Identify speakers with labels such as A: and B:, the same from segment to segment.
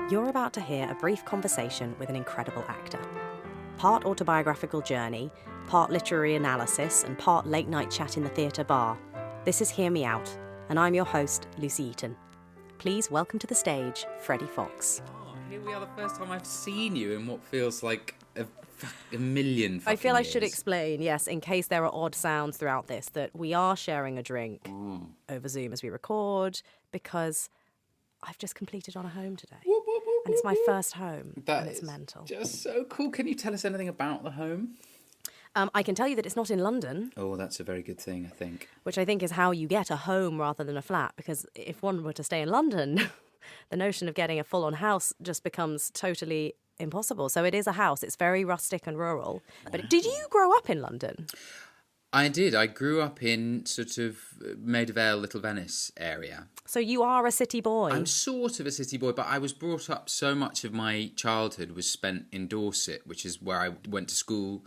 A: You're about to hear a brief conversation with an incredible actor. Part autobiographical journey, part literary analysis, and part late-night chat in the theatre bar. This is Hear Me Out, and I'm your host, Lucy Eaton. Please welcome to the stage, Freddie Fox.
B: Oh, here we are, the first time I've seen you in what feels like a million fucking
A: I feel I
B: years.
A: should explain, yes, in case there are odd sounds throughout this, that we are sharing a drink over Zoom as we record, because I've just completed on a home today.
B: Whoop, whoop, whoop,
A: And it's my
B: whoop.
A: first home,
B: That
A: and it's
B: is
A: mental.
B: just so cool. Can you tell us anything about the home?
A: I can tell you that it's not in London,
B: Oh, that's a very good thing, I think.
A: which I think is how you get a home rather than a flat, because if one were to stay in London, the notion of getting a full-on house just becomes totally impossible. So it is a house. It's very rustic and rural. But did you grow up in London?
B: I did. I grew up in sort of Maida Vale, Little Venice area.
A: So you are a city boy.
B: I'm sort of a city boy, but I was brought up, so much of my childhood was spent in Dorset, which is where I went to school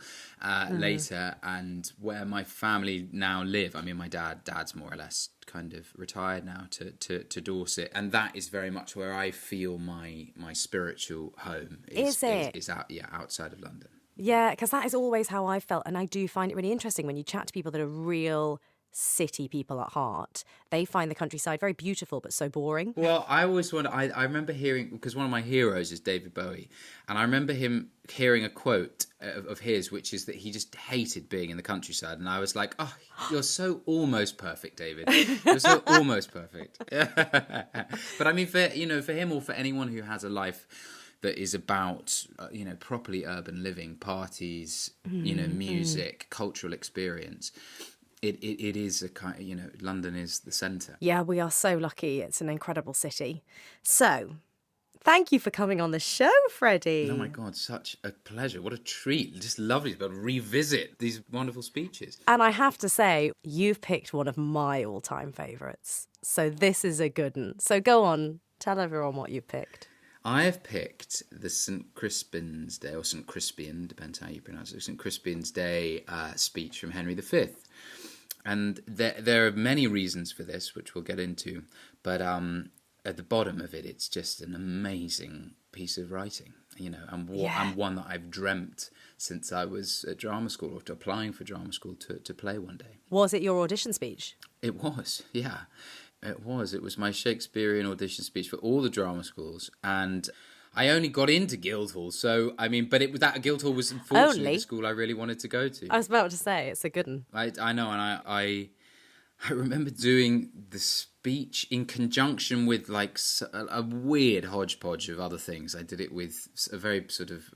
B: later, and where my family now live. I mean, my dad's more or less kind of retired now to Dorset, and that is very much where I feel my spiritual home
A: Is it?
B: is outside of London.
A: Yeah, because that is always how I felt. And I do find it really interesting when you chat to people that are real city people at heart. They find the countryside very beautiful, but so boring.
B: Well, I always wonder, I remember hearing, because one of my heroes is David Bowie, and I remember him hearing a quote of his, which is that he just hated being in the countryside. And I was like, oh, you're so almost perfect, David. You're so almost perfect. But I mean, for him or for anyone who has a life that is about, properly urban living, parties, music, cultural experience. It is a kind, London is the centre.
A: Yeah, we are so lucky. It's an incredible city. So, thank you for coming on the show, Freddie.
B: Oh my God, such a pleasure. What a treat. Just lovely to be able to revisit these wonderful speeches.
A: And I have to say, you've picked one of my all-time favourites. So this is a good one. So go on, tell everyone what you picked.
B: I have picked the St Crispin's Day, or St Crispian, depends how you pronounce it, St Crispin's Day speech from Henry V. And there are many reasons for this, which we'll get into, but at the bottom of it, it's just an amazing piece of writing, and one that I've dreamt since I was at drama school, or applying for drama school to play one day.
A: Was it your audition speech?
B: It was, yeah. It was my Shakespearean audition speech for all the drama schools, and I only got into Guildhall, so, I mean, but that Guildhall was unfortunately the school I really wanted to go to.
A: I was about to say, it's a good one.
B: I know, and I remember doing the speech in conjunction with, like, a weird hodgepodge of other things. I did it with a very sort of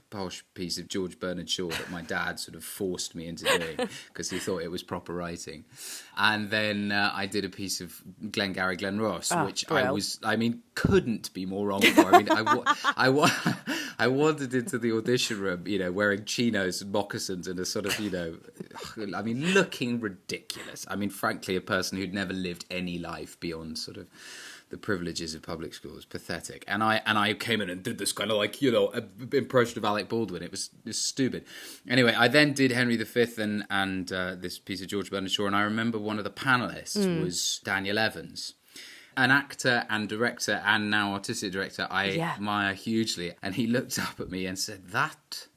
B: posh piece of George Bernard Shaw that my dad sort of forced me into doing because he thought it was proper writing. And then I did a piece of Glengarry Glen Ross, which couldn't be more wrong for. I mean, I wandered into the audition room, wearing chinos and moccasins and a sort of, looking ridiculous. I mean, frankly, a person who'd never lived any life beyond sort of the privileges of public schools, pathetic. And I came in and did this kind of impression of Alec Baldwin. It was stupid. Anyway, I then did Henry V and this piece of George Bernard Shaw, and I remember one of the panellists was Daniel Evans. An actor and director and now artistic director I admire hugely. And he looked up at me and said, "That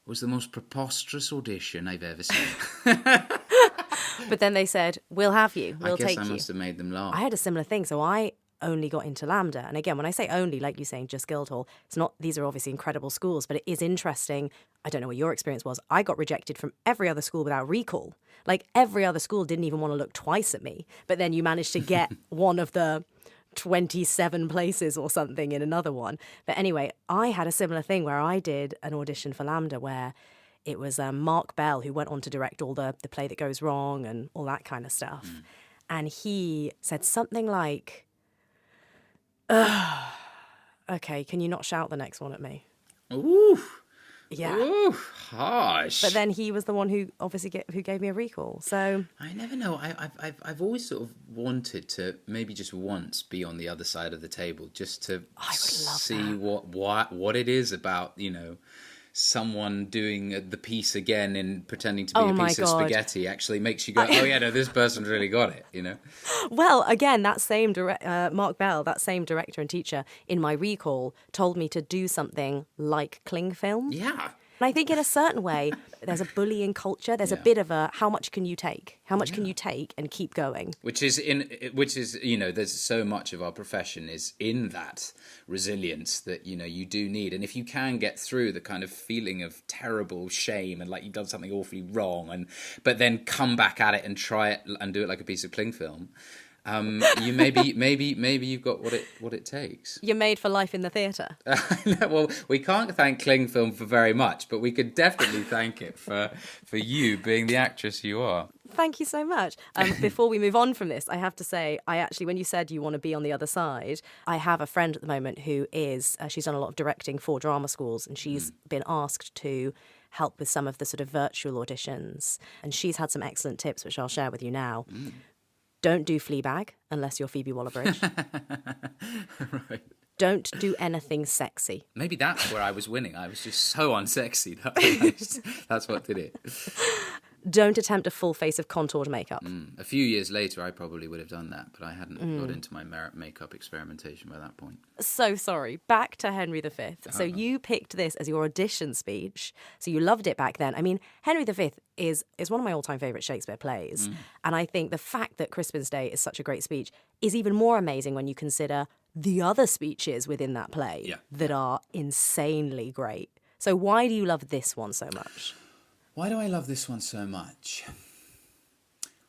B: was the most preposterous audition I've ever seen."
A: But then they said, we'll have you, we'll take you.
B: I guess I must have made them laugh.
A: I had a similar thing, so I only got into LAMDA. And again, when I say only, like you're saying, just Guildhall, these are obviously incredible schools, but it is interesting. I don't know what your experience was. I got rejected from every other school without recall. Like, every other school didn't even want to look twice at me. But then you managed to get one of the 27 places or something in another one. But anyway, I had a similar thing where I did an audition for LAMDA where it was Mark Bell who went on to direct all the Play That Goes Wrong and all that kind of stuff. And he said something like, okay, can you not shout the next one at me?
B: Ooh.
A: Yeah.
B: Ooh, harsh.
A: But then he was the one who obviously who gave me a recall. So
B: I never know. I've always sort of wanted to maybe just once be on the other side of the table, just to see what it is about, someone doing the piece again and pretending to be
A: Oh
B: a
A: my
B: piece of
A: God.
B: spaghetti actually makes you go, oh yeah, no, this person's really got it, you know?
A: Well, again, that same Mark Bell, that same director and teacher in my recall told me to do something like cling film.
B: Yeah.
A: And I think in a certain way, there's a bullying culture. There's a
B: Yeah.
A: bit of a, how much can you take? How much can you take and keep going?
B: Which is, you know, there's so much of our profession is in that resilience that, you know, you do need. And if you can get through the kind of feeling of terrible shame and like you've done something awfully wrong, but then come back at it and try it and do it like a piece of cling film, you maybe you've got what it takes.
A: You're made for life in the theatre.
B: Well, we can't thank cling film for very much, but we could definitely thank it for you being the actress you are.
A: Thank you so much. Before we move on from this, I have to say, when you said you want to be on the other side, I have a friend at the moment who is, she's done a lot of directing for drama schools, and she's been asked to help with some of the sort of virtual auditions. And she's had some excellent tips, which I'll share with you now. Don't do Fleabag unless you're Phoebe Waller-Bridge.
B: Right.
A: Don't do anything sexy.
B: Maybe that's where I was winning. I was just so unsexy. That's what did it.
A: Don't attempt a full face of contoured makeup.
B: A few years later, I probably would have done that, but I hadn't got into my makeup experimentation by that point.
A: So sorry. Back to Henry V. So you picked this as your audition speech. So you loved it back then. I mean, Henry V is one of my all-time favourite Shakespeare plays. And I think the fact that Crispin's Day is such a great speech is even more amazing when you consider the other speeches within that play that are insanely great. So why do you love this one so much?
B: Why do I love this one so much?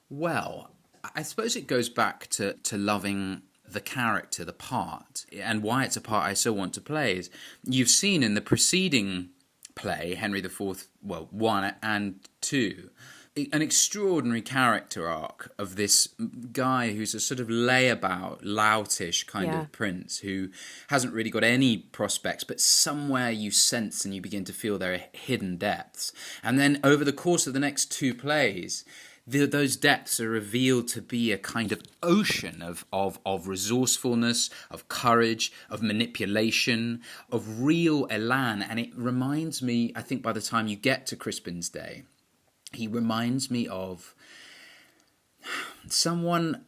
B: Well, I suppose it goes back to loving the character, the part, and why it's a part I so want to play is you've seen in the preceding play, Henry IV, 1 and 2, an extraordinary character arc of this guy who's a sort of layabout, loutish kind of prince who hasn't really got any prospects, but somewhere you sense and you begin to feel their hidden depths. And then over the course of the next 2 plays, those depths are revealed to be a kind of ocean of resourcefulness, of courage, of manipulation, of real elan. And it reminds me, I think by the time you get to Crispin's Day, he reminds me of someone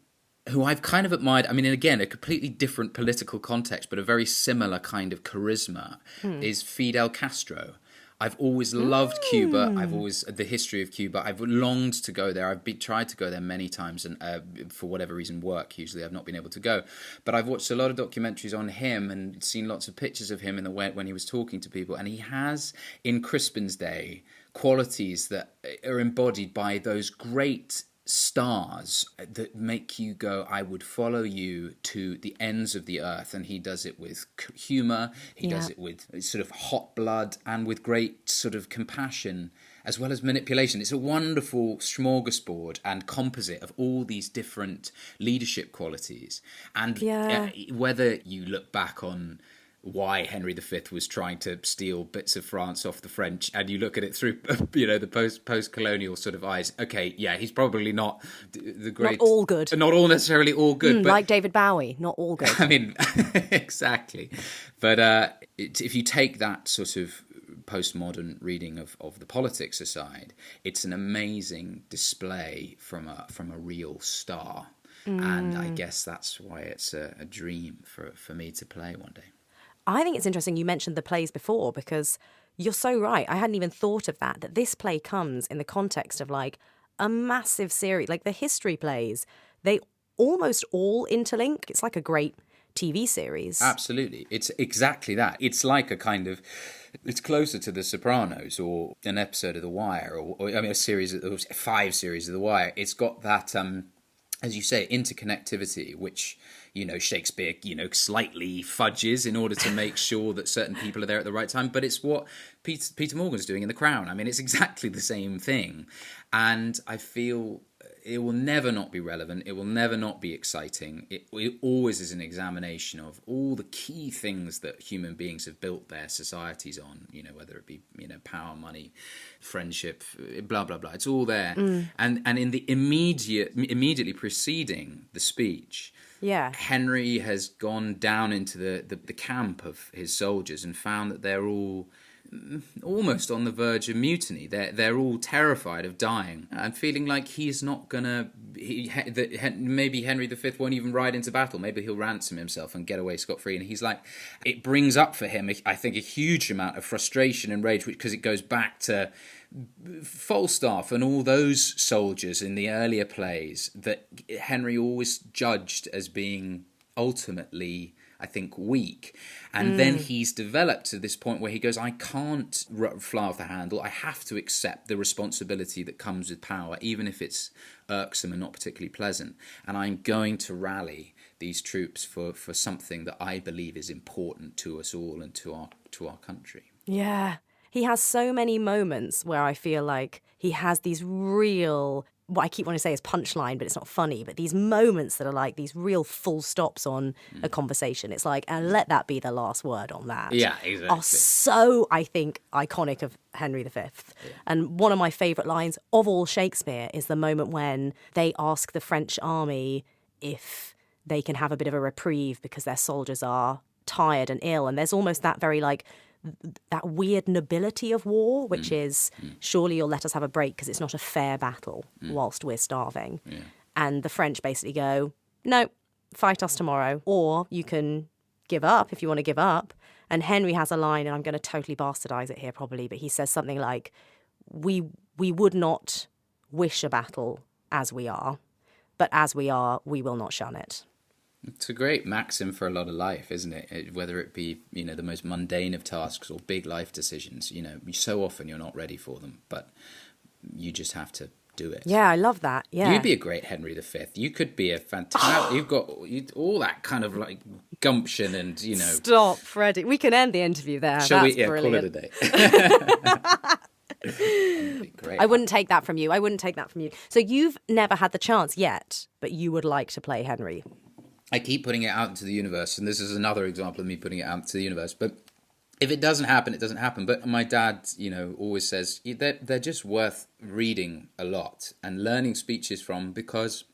B: who I've kind of admired. I mean, again, a completely different political context, but a very similar kind of charisma is Fidel Castro. I've always loved Cuba. I've always, the history of Cuba. I've longed to go there. I've tried to go there many times, and for whatever reason, work, usually I've not been able to go. But I've watched a lot of documentaries on him and seen lots of pictures of him in the way when he was talking to people. And he has, in Crispin's Day, qualities that are embodied by those great stars that make you go, I would follow you to the ends of the earth. And he does it with humour, he does it with sort of hot blood and with great sort of compassion, as well as manipulation. It's a wonderful smorgasbord and composite of all these different leadership qualities. And whether you look back on why Henry V was trying to steal bits of France off the French, and you look at it through, the post-colonial sort of eyes. Okay, yeah, he's probably not the great...
A: Not all good.
B: Not all necessarily all good. But,
A: like David Bowie, not all good.
B: I mean, exactly. But if you take that sort of postmodern reading of the politics aside, it's an amazing display from a real star. And I guess that's why it's a dream for me to play one day.
A: I think it's interesting you mentioned the plays before, because you're so right. I hadn't even thought of that this play comes in the context of like a massive series. Like the history plays, they almost all interlink. It's like a great TV series.
B: Absolutely. It's exactly that. It's like a kind of... It's closer to The Sopranos or an episode of The Wire or a series of 5 series of The Wire. It's got that, as you say, interconnectivity, which... Shakespeare, slightly fudges in order to make sure that certain people are there at the right time. But it's what Peter Morgan's doing in The Crown. I mean, it's exactly the same thing. And I feel it will never not be relevant. It will never not be exciting. It always is an examination of all the key things that human beings have built their societies on, whether it be, power, money, friendship, blah, blah, blah. It's all there. And in the immediately preceding the speech...
A: Yeah.
B: Henry has gone down into the camp of his soldiers and found that they're all almost on the verge of mutiny. They're all terrified of dying and feeling like he's not gonna. Maybe Henry V won't even ride into battle. Maybe he'll ransom himself and get away scot-free. And he's like, it brings up for him, I think, a huge amount of frustration and rage, because it goes back to Falstaff and all those soldiers in the earlier plays that Henry always judged as being ultimately, I think, weak. And then he's developed to this point where he goes, I can't fly off the handle. I have to accept the responsibility that comes with power, even if it's irksome and not particularly pleasant. And I'm going to rally these troops for something that I believe is important to us all and to our country.
A: Yeah. He has so many moments where I feel like he has these real, what I keep wanting to say is punchline, but it's not funny, but these moments that are like these real full stops on a conversation. It's like, and let that be the last word on that.
B: Yeah, exactly.
A: Are so, I think, iconic of Henry V. Yeah. And one of my favourite lines of all Shakespeare is the moment when they ask the French army if they can have a bit of a reprieve because their soldiers are tired and ill. And there's almost that very like, that weird nobility of war, which is, surely you'll let us have a break because it's not a fair battle whilst we're starving. Yeah. And the French basically go, no, fight us tomorrow. Or you can give up if you want to give up. And Henry has a line, and I'm going to totally bastardize it here probably, but he says something like, we would not wish a battle as we are, but as we are, we will not shun it.
B: It's a great maxim for a lot of life, isn't it? Whether it be, the most mundane of tasks or big life decisions, so often you're not ready for them, but you just have to do it.
A: Yeah, I love that. Yeah.
B: You'd be a great Henry V. You could be a fantastic, you've got all that kind of like gumption and,
A: Stop, Freddie. We can end the interview there.
B: Shall
A: That's
B: we? Yeah,
A: brilliant.
B: call it a day. Great.
A: I wouldn't take that from you. So you've never had the chance yet, but you would like to play Henry.
B: I keep putting it out into the universe, and this is another example of me putting it out into the universe. But if it doesn't happen, it doesn't happen. But my dad, always says they're just worth reading a lot and learning speeches from, because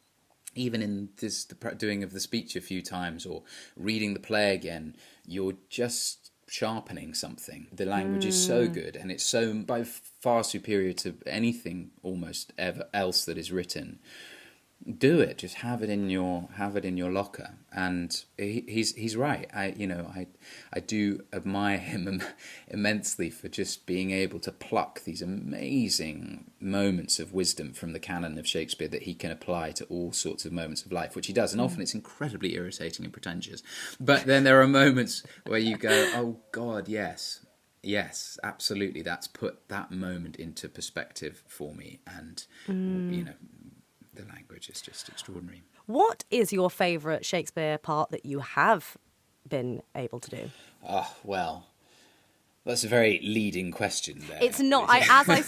B: even in the doing of the speech a few times or reading the play again, you're just sharpening something. The language is so good, and it's so by far superior to anything almost ever else that is written. Do it. Just have it in your locker. And he's right. I do admire him immensely for just being able to pluck these amazing moments of wisdom from the canon of Shakespeare that he can apply to all sorts of moments of life, which he does. And often it's incredibly irritating and pretentious. But then there are moments where you go, oh God, yes, absolutely. That's put that moment into perspective for me. And the language is just extraordinary.
A: What is your favourite Shakespeare part that you have been able to do?
B: Oh, well, that's a very leading question there.
A: It's not. As I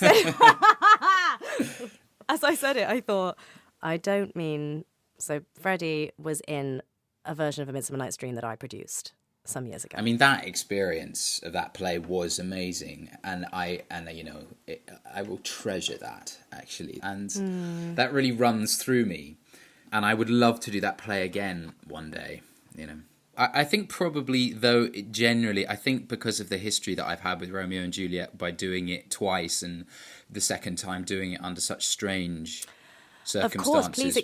A: said it, I thought, I don't mean... So Freddie was in a version of A Midsummer Night's Dream that I produced some years ago.
B: I mean, that experience of that play was amazing, and I will treasure that, actually, and that really runs through me, and I would love to do that play again one day. I think probably, though, I think because of the history that I've had with Romeo and Juliet, by doing it twice and the second time doing it under such strange circumstances.
A: Of course, please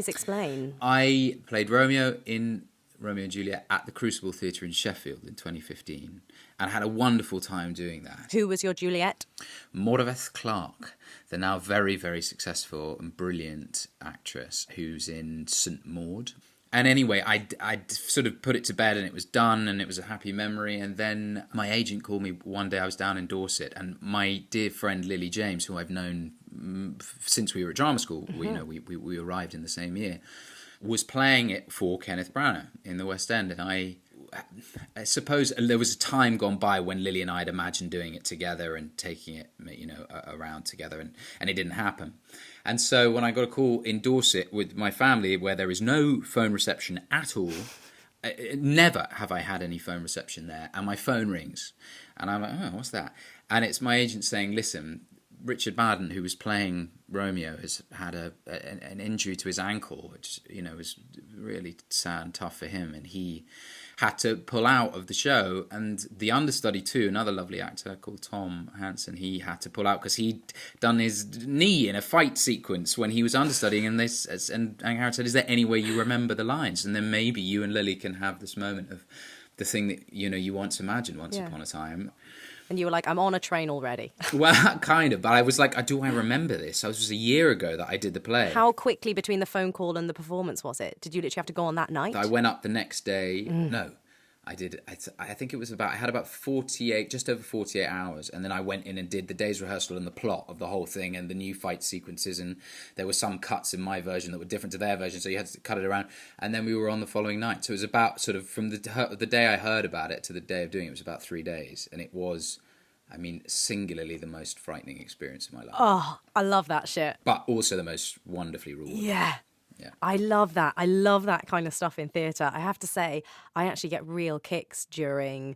A: explain.
B: I played Romeo in Romeo and Juliet at the Crucible Theatre in Sheffield in 2015, and had a wonderful time doing that.
A: Who was your Juliet?
B: Morveth Clark, the now very, very successful and brilliant actress who's in St Maud. And anyway, I sort of put it to bed, and it was done, and it was a happy memory. And then my agent called me one day. I was down in Dorset, and my dear friend Lily James, who I've known since we were at drama school, we arrived in the same year, was playing it for Kenneth Branagh in the West End. And I suppose there was a time gone by when Lily and I had imagined doing it together and taking it, around together, and it didn't happen. And so when I got a call in Dorset with my family, where there is no phone reception at all, never have I had any phone reception there, and my phone rings, and I'm like, oh, what's that? And it's my agent saying, listen, Richard Madden, who was playing Romeo, has had an injury to his ankle, which was really sad and tough for him, and he had to pull out of the show, and the understudy too, another lovely actor called Tom Hansen, he had to pull out because he'd done his knee in a fight sequence when he was understudying, and Harry said, is there any way you remember the lines? And then maybe you and Lily can have this moment of the thing that you once imagined once upon a time.
A: And you were like, I'm on a train already.
B: Well, kind of. But I was like, do I remember this? It was a year ago that I did the play.
A: How quickly between the phone call and the performance was it? Did you literally have to go on that night?
B: I went up the next day. No, I did. I think it was I had about 48, just over 48 hours. And then I went in and did the day's rehearsal and the plot of the whole thing and the new fight sequences. And there were some cuts in my version that were different to their version. So you had to cut it around. And then we were on the following night. So it was about sort of from the day I heard about it to the day of doing it, was about 3 days. And it was, I mean, singularly the most frightening experience of my life.
A: Oh, I love that shit.
B: But also the most wonderfully rewarding.
A: Yeah.
B: Yeah.
A: I love that. I love that kind of stuff in theatre. I have to say, I actually get real kicks during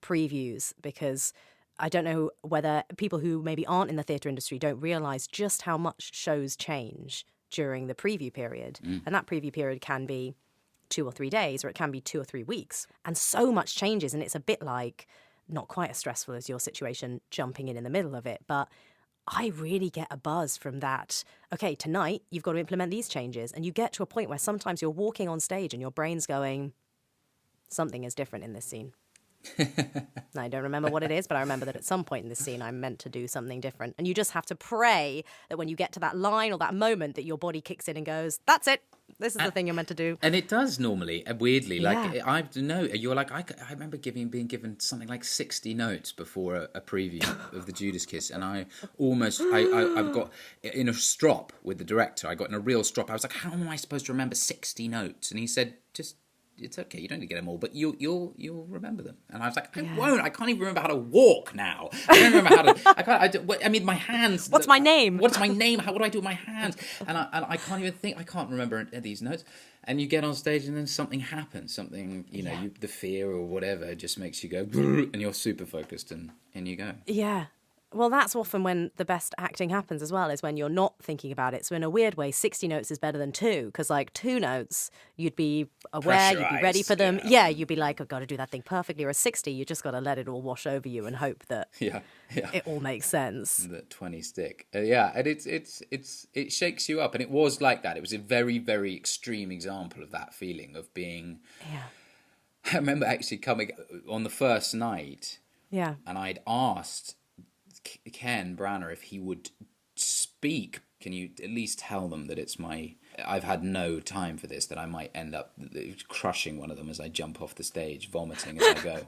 A: previews because I don't know whether people who maybe aren't in the theatre industry don't realise just how much shows change during the preview period. And that preview period can be 2 or 3 days, or it can be 2 or 3 weeks. And so much changes, and it's a bit like, not quite as stressful as your situation jumping in the middle of it, but I really get a buzz from that. Okay, tonight you've got to implement these changes. And you get to a point where sometimes you're walking on stage and your brain's going, something is different in this scene. I don't remember what it is, but I remember that at some point in this scene I'm meant to do something different. And you just have to pray that when you get to that line or that moment that your body kicks in and goes, that's it. This is the thing you're meant to do.
B: And it does normally, weirdly.
A: Yeah.
B: Like, I know, you're like, I remember being given something like 60 notes before a preview of the Judas Kiss. And I've got in a strop with the director, I got in a real strop. I was like, how am I supposed to remember 60 notes? And he said, it's okay, you don't need to get them all, but you'll remember them. And I was like, I won't. I can't even remember how to walk now. I don't remember how to. I mean, my hands.
A: What's my name?
B: What's my name? What do I do with my hands? And I can't even think. I can't remember these notes. And you get on stage, and then something happens. Something, the fear or whatever just makes you go, and you're super focused, and you go.
A: Yeah. Well, that's often when the best acting happens as well, is when you're not thinking about it. So in a weird way, 60 notes is better than 2, because like 2 notes, you'd be aware, you'd be ready for them. Yeah, you'd be like, I've got to do that thing perfectly. Or a 60, you just got to let it all wash over you and hope that it all makes sense.
B: The 20 stick. And it shakes you up. And it was like that. It was a very, very extreme example of that feeling of being...
A: Yeah.
B: I remember actually coming on the first night.
A: Yeah.
B: And I'd asked Ken Branagh if he would speak. Can you at least tell them that I've had no time for this, that I might end up crushing one of them as I jump off the stage, vomiting as I go.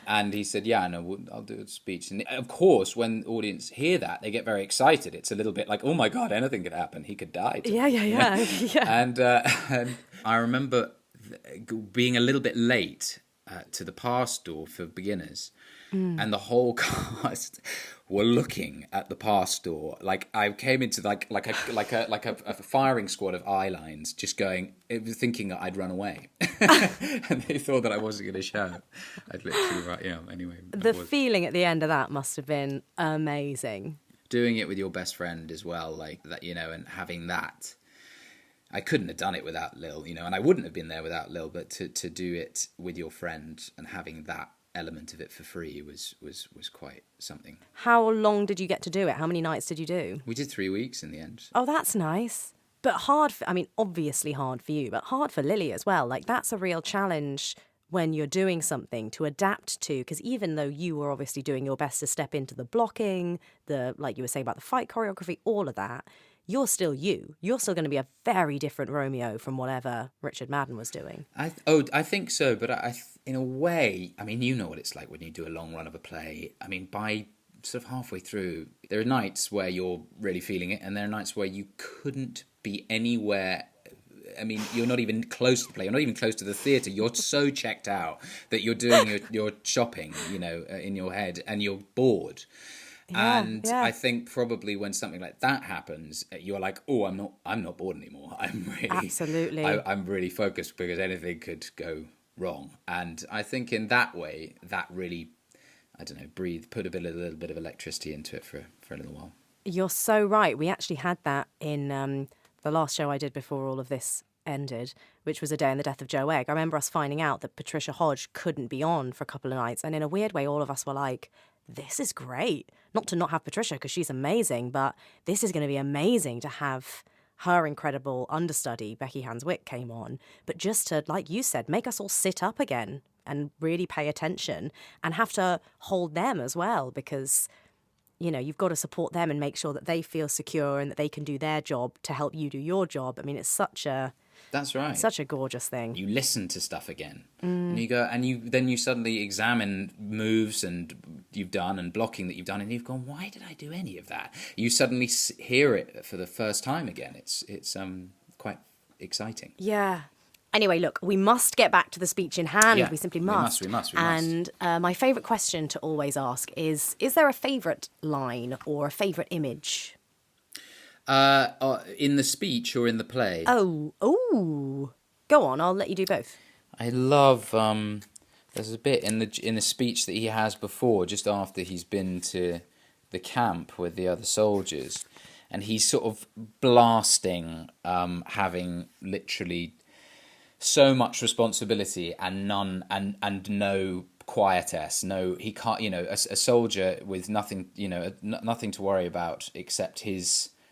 B: And he said, yeah, no, I'll do a speech. And of course, when the audience hear that, they get very excited. It's a little bit like, oh my God, anything could happen. He could die.
A: Yeah.
B: And I remember being a little bit late to the pass door for beginners. And the whole cast were looking at the pass door. Like I came into like a firing squad of eye lines, just going, thinking that I'd run away, and they thought that I wasn't going to show. I'd literally, anyway.
A: The feeling at the end of that must have been amazing.
B: Doing it with your best friend as well, like that, and having that. I couldn't have done it without Lil, and I wouldn't have been there without Lil. But to do it with your friend and having that element of it for free was quite something.
A: How long did you get to do it? How many nights did you do?
B: We did 3 weeks in the end.
A: Oh, that's nice. But hard obviously hard for you, but hard for Lily as well. Like, that's a real challenge when you're doing something to adapt to, because even though you were obviously doing your best to step into the blocking, like you were saying about the fight choreography, all of that, you're still you. You're still going to be a very different Romeo from whatever Richard Madden was doing.
B: I think so, but in a way, you know what it's like when you do a long run of a play. By sort of halfway through, there are nights where you're really feeling it, and there are nights where you couldn't be anywhere. You're not even close to the play. You're not even close to the theatre. You're so checked out that you're doing your shopping, in your head, and you're bored. Yeah. I think probably when something like that happens, you're like, oh, I'm not bored anymore.
A: Absolutely.
B: I'm really focused because anything could go wrong. And I think in that way, that really, put a little bit of electricity into it for a little while.
A: You're so right. We actually had that in the last show I did before all of this ended, which was A Day in the Death of Joe Egg, I remember us finding out that Patricia Hodge couldn't be on for a couple of nights. And in a weird way, all of us were like, this is great. Not to not have Patricia, because she's amazing, but this is going to be amazing to have her incredible understudy, Becky Hanswick, came on. But just to, like you said, make us all sit up again and really pay attention and have to hold them as well, because, you know, you've got to support them and make sure that they feel secure and that they can do their job to help you do your job. I mean, it's such a...
B: That's right.
A: Such a gorgeous thing.
B: You listen to stuff again, and you go, and then you suddenly examine moves and you've done and blocking that you've done, and you've gone, why did I do any of that? You suddenly hear it for the first time again. It's quite exciting.
A: Yeah. Anyway, look, we must get back to the speech in hand.
B: Yeah,
A: we simply must.
B: We must.
A: And my favourite question to always ask is there a favourite line or a favourite image?
B: In the speech or in the play?
A: Oh, go on. I'll let you do both.
B: I love. There's a bit in the speech that he has before, just after he's been to the camp with the other soldiers, and he's sort of blasting, having literally so much responsibility and none and no quietess. No, he can't. You know, a soldier with nothing. You know, nothing to worry about except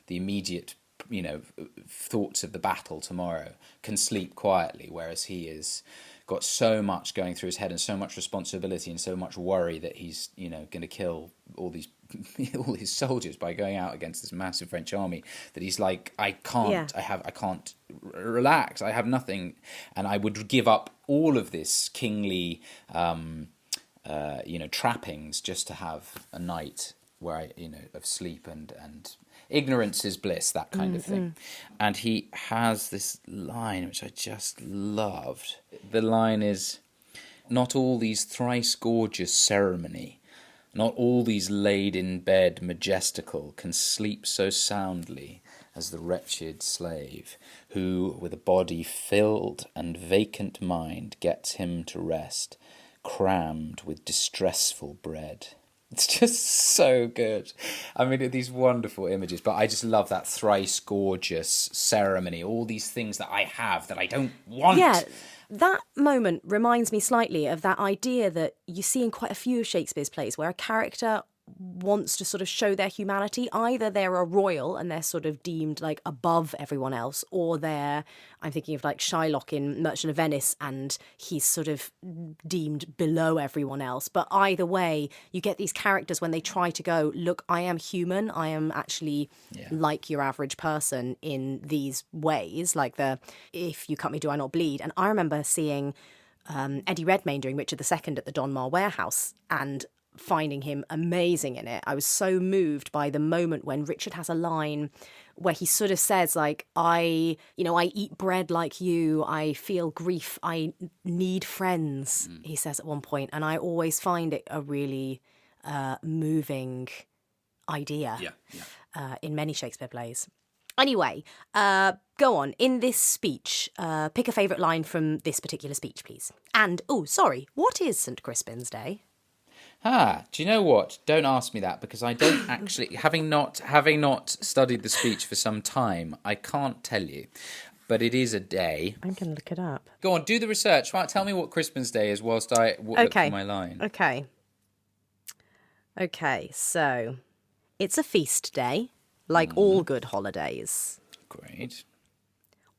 B: the immediate, you know, thoughts of the battle tomorrow, can sleep quietly, whereas he has got so much going through his head and so much responsibility and so much worry that he's, you know, going to kill all these soldiers by going out against this massive French army, that he's like, I can't relax, I have nothing, and I would give up all of this kingly, trappings just to have a night where I, you know, of sleep and ignorance is bliss, that kind of thing. And he has this line which I just loved. The line is, not all these thrice gorgeous ceremony, not all these laid in bed majestical, can sleep so soundly as the wretched slave, who with a body filled and vacant mind gets him to rest, crammed with distressful bread. It's just so good. I mean, these wonderful images, but I just love that thrice gorgeous ceremony, all these things that I have that I don't want.
A: Yeah, that moment reminds me slightly of that idea that you see in quite a few of Shakespeare's plays, where a character wants to sort of show their humanity. Either they're a royal and they're sort of deemed like above everyone else, or I'm thinking of like Shylock in Merchant of Venice, and he's sort of deemed below everyone else. But either way, you get these characters when they try to go, look, I am human, I am actually like your average person in these ways, like if you cut me, do I not bleed? And I remember seeing Eddie Redmayne doing Richard II at the Donmar Warehouse, and finding him amazing in it. I was so moved by the moment when Richard has a line where he sort of says, like, I eat bread like you, I feel grief, I need friends, he says at one point, and I always find it a really moving idea in many Shakespeare plays. Anyway, go on. In this speech, pick a favourite line from this particular speech, please. And, what is St Crispin's Day?
B: Do you know what? Don't ask me that, because I don't actually, having not studied the speech for some time, I can't tell you. But it is a day.
A: I'm going to look it up.
B: Go on, do the research. Right, tell me what Crispin's Day is whilst I look for my line.
A: Okay, so it's a feast day, like all good holidays.
B: Great.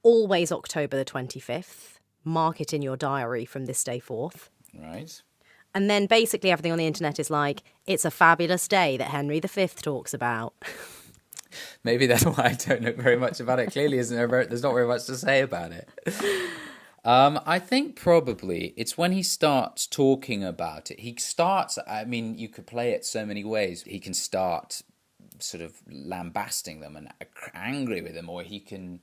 A: Always October the 25th. Mark it in your diary from this day forth.
B: Right.
A: And then basically everything on the internet is like, it's a fabulous day that Henry V talks about.
B: Maybe that's why I don't know very much about it. Clearly, there's not very much to say about it. I think probably it's when he starts talking about it. He starts, I mean, you could play it so many ways. He can start sort of lambasting them and angry with them, or he can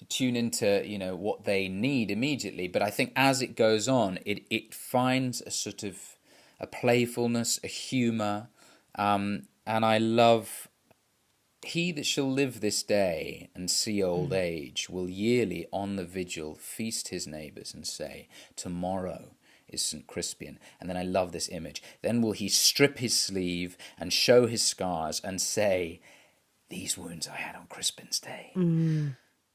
B: tune into, you know, what they need immediately. But I think as it goes on, it finds a sort of a playfulness, a humour, and I love, he that shall live this day and see old age will yearly on the vigil feast his neighbours and say, tomorrow is St Crispin. And then I love this image. Then will he strip his sleeve and show his scars and say, these wounds I had on Crispin's day.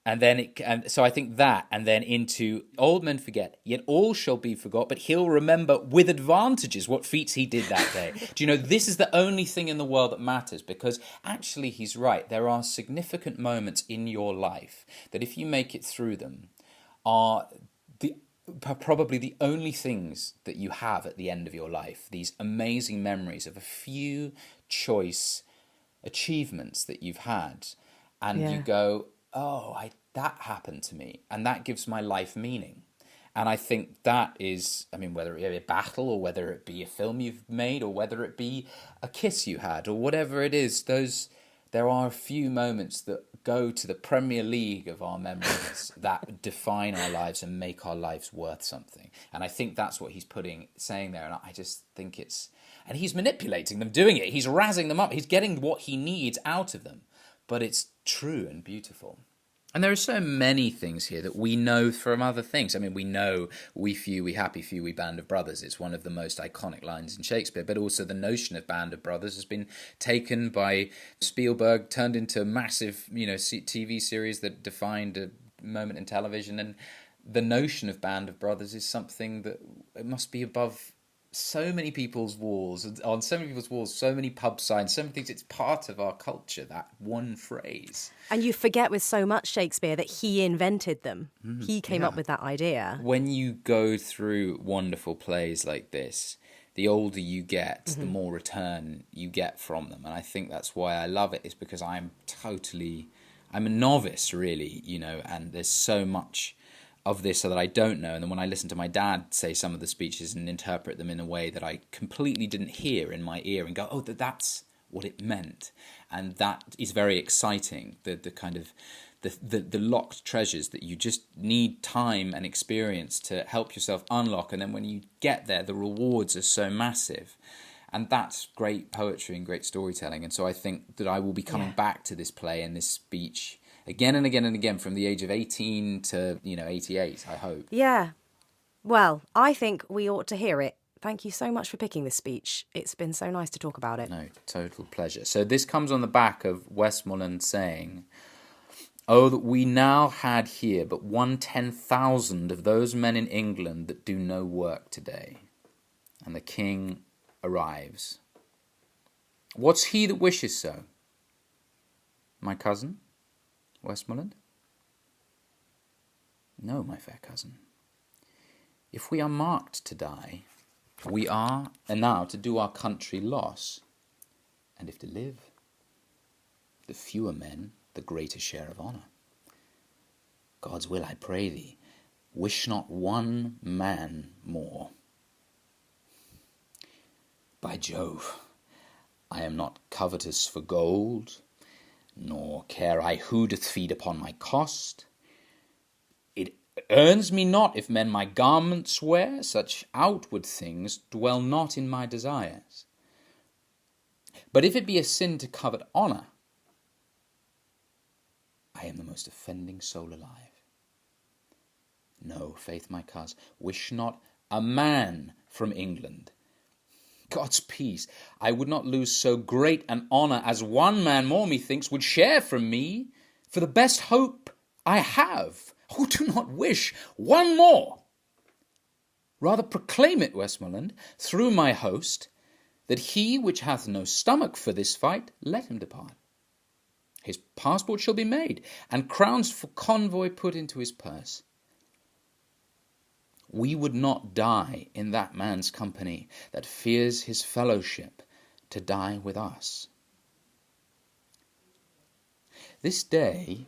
B: And so I think that, and then into old men forget, yet all shall be forgot, but he'll remember with advantages what feats he did that day. Do you know, this is the only thing in the world that matters, because actually he's right. There are significant moments in your life that if you make it through them are probably the only things that you have at the end of your life, these amazing memories of a few choice achievements that you've had, and you go, oh, that happened to me, and that gives my life meaning. And I think that is, I mean, whether it be a battle or whether it be a film you've made or whether it be a kiss you had or whatever it is, there are a few moments that go to the Premier League of our memories that define our lives and make our lives worth something. And I think that's what he's saying there. And I just think and he's manipulating them, doing it. He's razzing them up. He's getting what he needs out of them. But it's true and beautiful. And there are so many things here that we know from other things. I mean, we know we few, we happy few, we band of brothers. It's one of the most iconic lines in Shakespeare. But also the notion of band of brothers has been taken by Spielberg, turned into a massive, TV series that defined a moment in television. And the notion of band of brothers is something that it must be above so many people's walls, on so many people's walls, so many pub signs, so many things. It's part of our culture, that one phrase. And
A: you forget with so much Shakespeare that he invented them. He came up with that idea.
B: When you go through wonderful plays like this, the older you get, the more return you get from them. And I think that's why I love it, is because I'm a novice, really, and there's so much of this that I don't know. And then when I listen to my dad say some of the speeches and interpret them in a way that I completely didn't hear in my ear and go, oh, that's what it meant. And that is very exciting. The kind of the locked treasures that you just need time and experience to help yourself unlock. And then when you get there, the rewards are so massive. And that's great poetry and great storytelling. And so I think that I will be coming back to this play and this speech again and again and again from the age of 18 to, 88, I hope.
A: Yeah. Well, I think we ought to hear it. Thank you so much for picking this speech. It's been so nice to talk about it.
B: No, total pleasure. So this comes on the back of Westmoreland saying, oh, that we now had here but 1/10,000 of those men in England that do no work today. And the king arrives. What's he that wishes so? My cousin? Westmoreland? No, my fair cousin. If we are marked to die, we are, and now to do our country loss, and if to live, the fewer men, the greater share of honour. God's will, I pray thee, wish not one man more. By Jove, I am not covetous for gold, nor care I who doth feed upon my cost. It earns me not if men my garments wear, such outward things dwell not in my desires. But if it be a sin to covet honour, I am the most offending soul alive. No, faith, my coz, wish not a man from England. God's peace, I would not lose so great an honour as one man more, methinks, would share from me, for the best hope I have. Oh, do not wish one more. Rather proclaim it, Westmoreland, through my host, that he which hath no stomach for this fight, let him depart. His passport shall be made, and crowns for convoy put into his purse. We would not die in that man's company that fears his fellowship to die with us. This day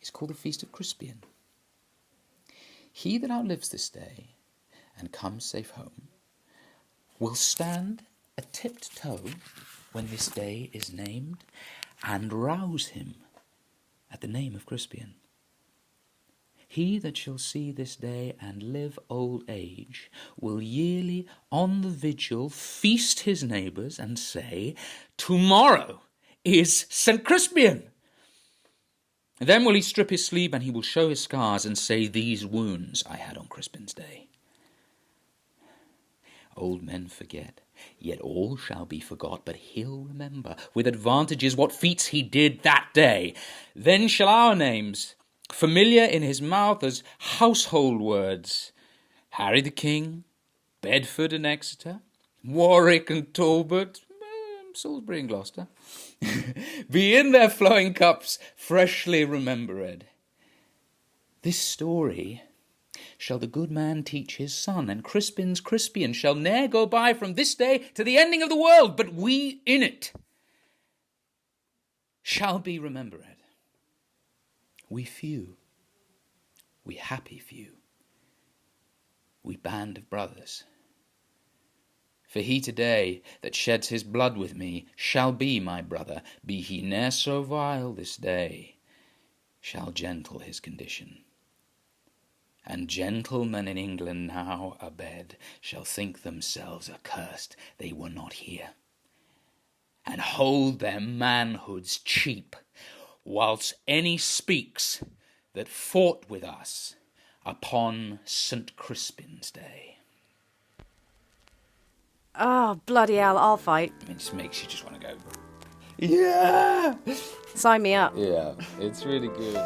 B: is called the Feast of Crispian. He that outlives this day and comes safe home will stand a tipped toe when this day is named and rouse him at the name of Crispian. He that shall see this day and live old age will yearly on the vigil feast his neighbours and say, tomorrow is St Crispin. Then will he strip his sleeve and he will show his scars and say, these wounds I had on Crispin's day.
C: Old men forget, yet all shall be forgot, but he'll remember with advantages what feats he did that day. Then shall our names, familiar in his mouth as household words, Harry the King, Bedford and Exeter, Warwick and Talbot, Salisbury and Gloucester, be in their flowing cups freshly remembered. This story shall the good man teach his son, and Crispin's Crispian shall ne'er go by from this day to the ending of the world, but we in it shall be remembered. We few, we happy few, we band of brothers. For he today that sheds his blood with me shall be my brother, be he ne'er so vile this day, shall gentle his condition. And gentlemen in England now abed shall think themselves accursed they were not here, and hold their manhoods cheap, whilst any speaks that fought with us upon St Crispin's day.
A: Oh, bloody hell, I'll fight.
C: It just makes you just want to go, yeah!
A: Sign me up.
B: Yeah, it's really good.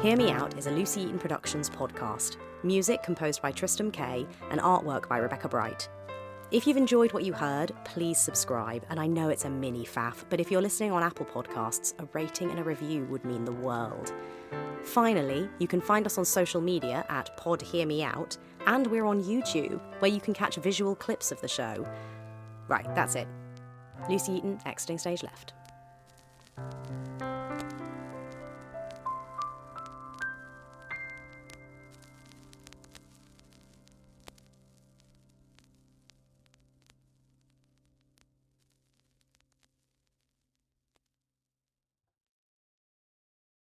A: Hear Me Out is a Lucy Eaton Productions podcast. Music composed by Tristram Kay and artwork by Rebecca Bright. If you've enjoyed what you heard, please subscribe. And I know it's a mini faff, but if you're listening on Apple Podcasts, a rating and a review would mean the world. Finally, you can find us on social media at Pod Hear Me Out, and we're on YouTube, where you can catch visual clips of the show. Right, that's it. Lucy Eaton, exiting stage left.